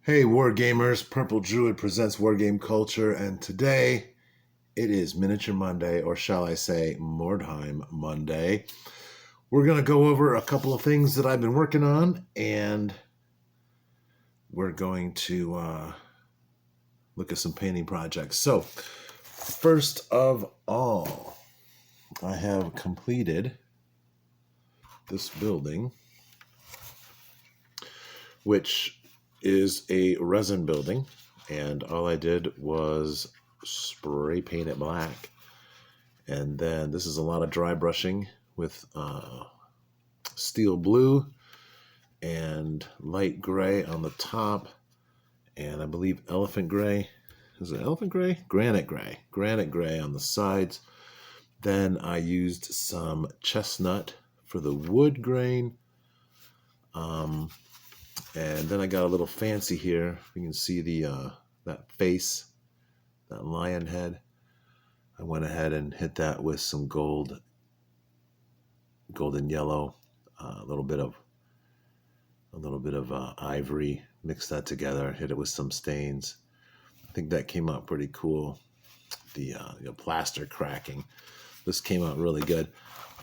Hey, War Gamers! Purple Druid presents War Game Culture, and today it is Miniature Monday, or shall I say Mordheim Monday. We're going to go over a couple of things that I've been working on, and we're going to look at some painting projects. So, first of all, I have completed this building, which is a resin building, and all I did was spray paint it black. And then this is a lot of dry brushing with steel blue and light gray on the top, and I believe elephant gray. Is it elephant gray? Granite gray. Granite gray on the sides. Then I used some chestnut for the wood grain. And then I got a little fancy here. You can see the that face, that lion head. I went ahead and hit that with some golden yellow, a little bit of ivory. Mixed that together. Hit it with some stains. I think that came out pretty cool. The plaster cracking. This came out really good.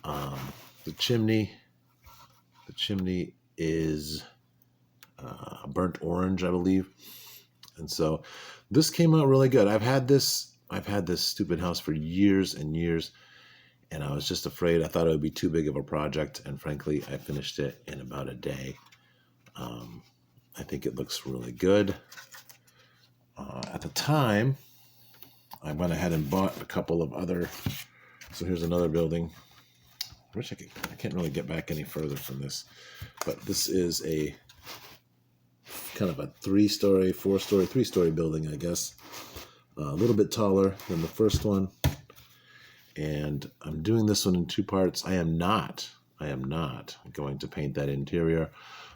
The chimney is burnt orange, I believe, and so this came out really good. I've had this stupid house for years and years, and I was just afraid. I thought it would be too big of a project, and frankly, I finished it in about a day. I think it looks really good. At the time, I went ahead and bought a couple of other. So here's another building. I can't really get back any further from this, but this is a kind of a three-story building, I guess. A little bit taller than the first one. And I'm doing this one in two parts. I am not going to paint that interior,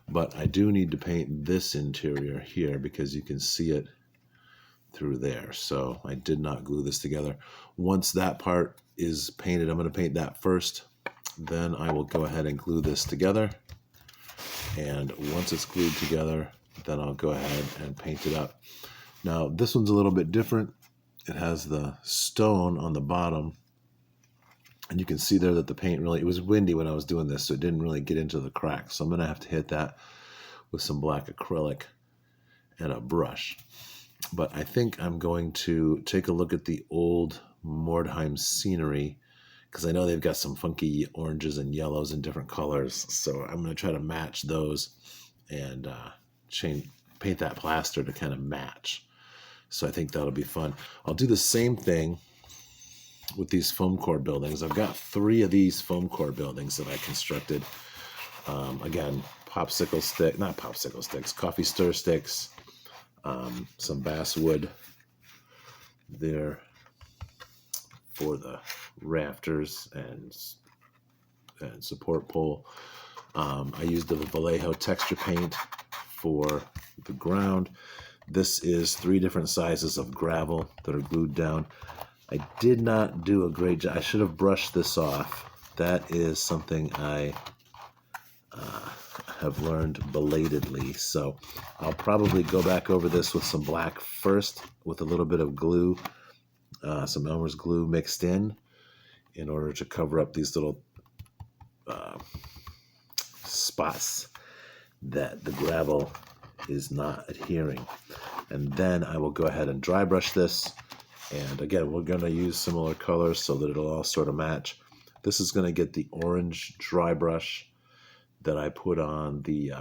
but I do need to paint this interior here because you can see it through there. So I did not glue this together. Once that part is painted, I'm going to paint that first. Then I will go ahead and glue this together. And once it's glued together, then I'll go ahead and paint it up. Now, this one's a little bit different. It has the stone on the bottom. And you can see there that the paint it was windy when I was doing this, so it didn't really get into the cracks. So I'm going to have to hit that with some black acrylic and a brush. But I think I'm going to take a look at the old Mordheim scenery, because I know they've got some funky oranges and yellows and different colors. So I'm going to try to match those and paint that plaster to kind of match. So I think that'll be fun. I'll do the same thing with these foam core buildings. I've got 3 of these foam core buildings that I constructed. Again, coffee stir sticks, some basswood there for the rafters and support pole. I used the Vallejo texture paint for the ground. This is 3 different sizes of gravel that are glued down. I did not do a great job. I should have brushed this off. That is something I have learned belatedly. So I'll probably go back over this with some black first, with a little bit of glue, some Elmer's glue mixed in order to cover up these little spots that the gravel is not adhering. And then I will go ahead and dry brush this. And again, we're going to use similar colors so that it'll all sort of match. This is going to get the orange dry brush that I put on the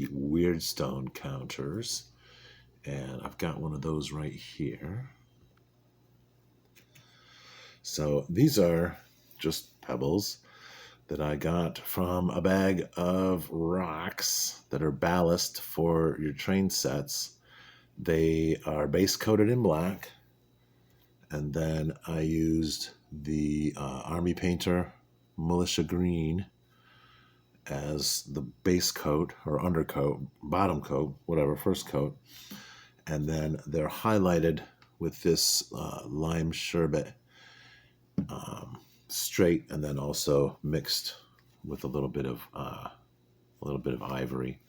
weird stone counters. And I've got one of those right here. So these are just pebbles that I got from a bag of rocks that are ballast for your train sets. They are base coated in black. And then I used the Army Painter Militia Green as the base coat or undercoat, bottom coat, whatever, first coat. And then they're highlighted with this lime sherbet straight, and then also mixed with a little bit of ivory.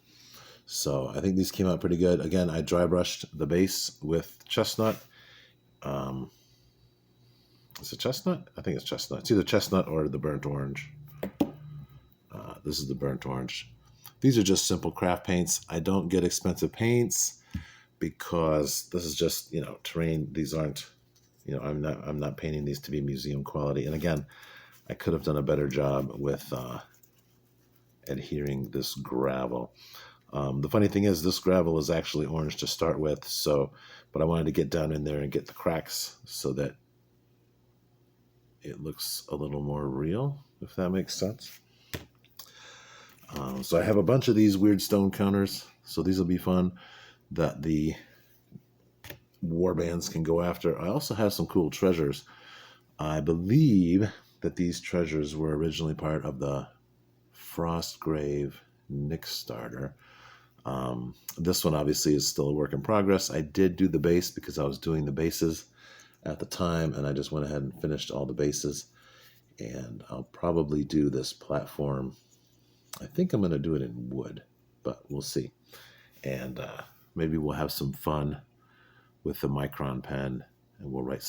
So I think these came out pretty good. Again, I dry brushed the base with chestnut. Is it chestnut? I think it's chestnut. It's either chestnut or the burnt orange. This is the burnt orange. These are just simple craft paints. I don't get expensive paints because this is just, terrain. These aren't, I'm not painting these to be museum quality. And again, I could have done a better job with adhering this gravel. The funny thing is this gravel is actually orange to start with. But I wanted to get down in there and get the cracks so that it looks a little more real, if that makes sense. So I have a bunch of these weird stone counters. So these will be fun that the war bands can go after. I also have some cool treasures. I believe that these treasures were originally part of the Frostgrave Nick starter. This one obviously is still a work in progress. I did do the base because I was doing the bases at the time, and I just went ahead and finished all the bases. And I'll probably do this platform. I think I'm going to do it in wood, but we'll see. And maybe we'll have some fun with the Micron pen, and we'll write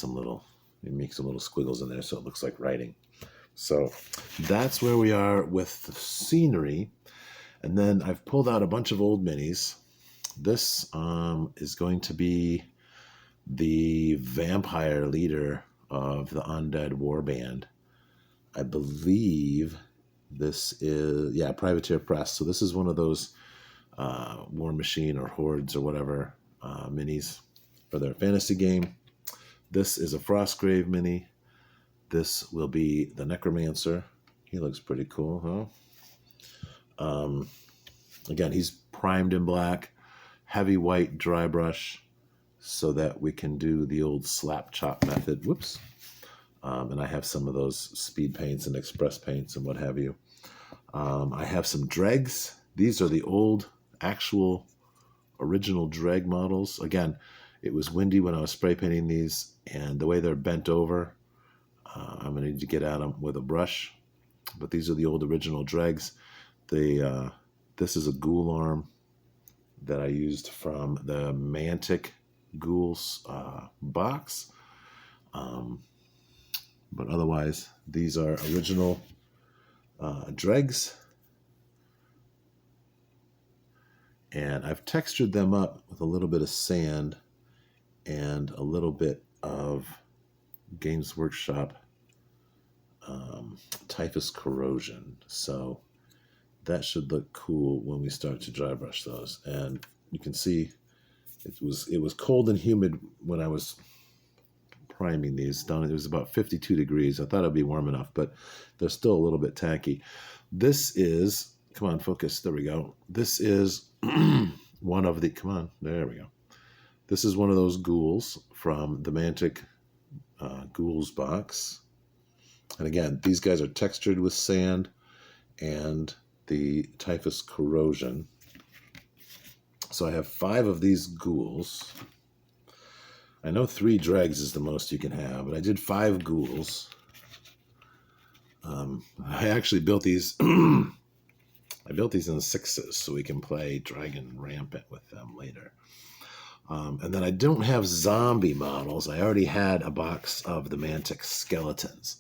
make some little squiggles in there so it looks like writing. So that's where we are with the scenery. And then I've pulled out a bunch of old minis. This is going to be the vampire leader of the Undead Warband. I believe this is, Privateer Press. So this is one of those War Machine or Hordes or whatever minis for their fantasy game. This is a Frostgrave mini. This will be the Necromancer. He looks pretty cool, huh? Again, he's primed in black, heavy white dry brush, so that we can do the old slap chop method. Whoops. And I have some of those speed paints and express paints and what have you. I have some dregs. These are the old, actual, original dreg models. Again, it was windy when I was spray painting these, and the way they're bent over, I'm going to need to get at them with a brush. But these are the old original dregs. This is a ghoul arm that I used from the Mantic Ghouls box. But otherwise, these are original dregs. And I've textured them up with a little bit of sand and a little bit of Games Workshop Typhus Corrosion. So that should look cool when we start to dry brush those. And you can see it was cold and humid when I was priming these down. It was about 52 degrees. I thought it'd be warm enough, but they're still a little bit tacky. This is, come on, focus. There we go. This is one of the, come on, there we go. This is one of those ghouls from the Mantic Ghouls box. And again, these guys are textured with sand and the Typhus Corrosion. So I have 5 of these ghouls. I know 3 dregs is the most you can have, but I did 5 ghouls. I actually built these. I built these in 6s so we can play Dragon Rampant with them later. And then I don't have zombie models. I already had a box of the Mantic skeletons.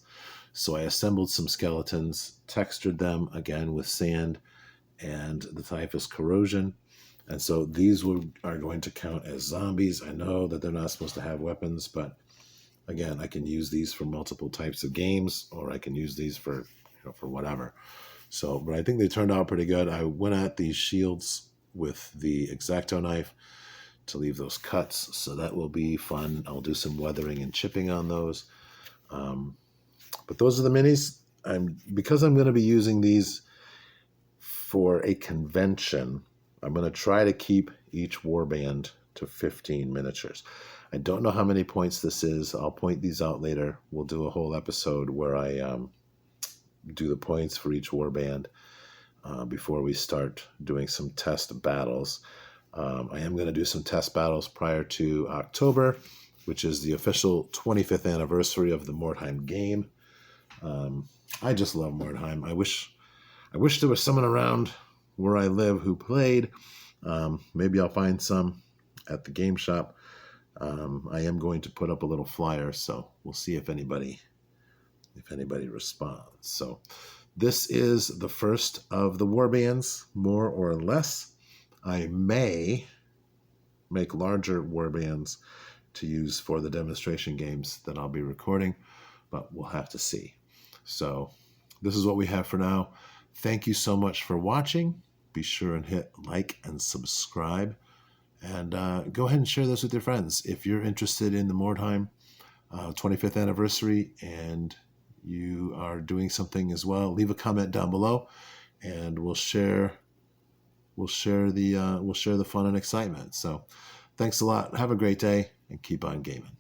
So I assembled some skeletons, textured them again with sand and the Typhus Corrosion. And so these are going to count as zombies. I know that they're not supposed to have weapons, but again, I can use these for multiple types of games, or I can use these for whatever. So, but I think they turned out pretty good. I went at these shields with the X-Acto knife to leave those cuts, so that will be fun. I'll do some weathering and chipping on those. But those are the minis. Because I'm going to be using these for a convention, I'm going to try to keep each warband to 15 miniatures. I don't know how many points this is. I'll point these out later. We'll do a whole episode where I do the points for each warband before we start doing some test battles. I am going to do some test battles prior to October, which is the official 25th anniversary of the MORDHEIM game. I just love MORDHEIM. I wish there was someone around where I live who played. Maybe I'll find some at the game shop. I am going to put up a little flyer, so we'll see if anybody responds. So this is the first of the war bands, more or less. I may make larger war bands to use for the demonstration games that I'll be recording, but we'll have to see. So this is what we have for now. Thank you so much for watching. Be sure and hit like and subscribe, and go ahead and share this with your friends. If you're interested in the Mordheim 25th anniversary and you are doing something as well, leave a comment down below, and we'll share the fun and excitement. So thanks a lot. Have a great day and keep on gaming.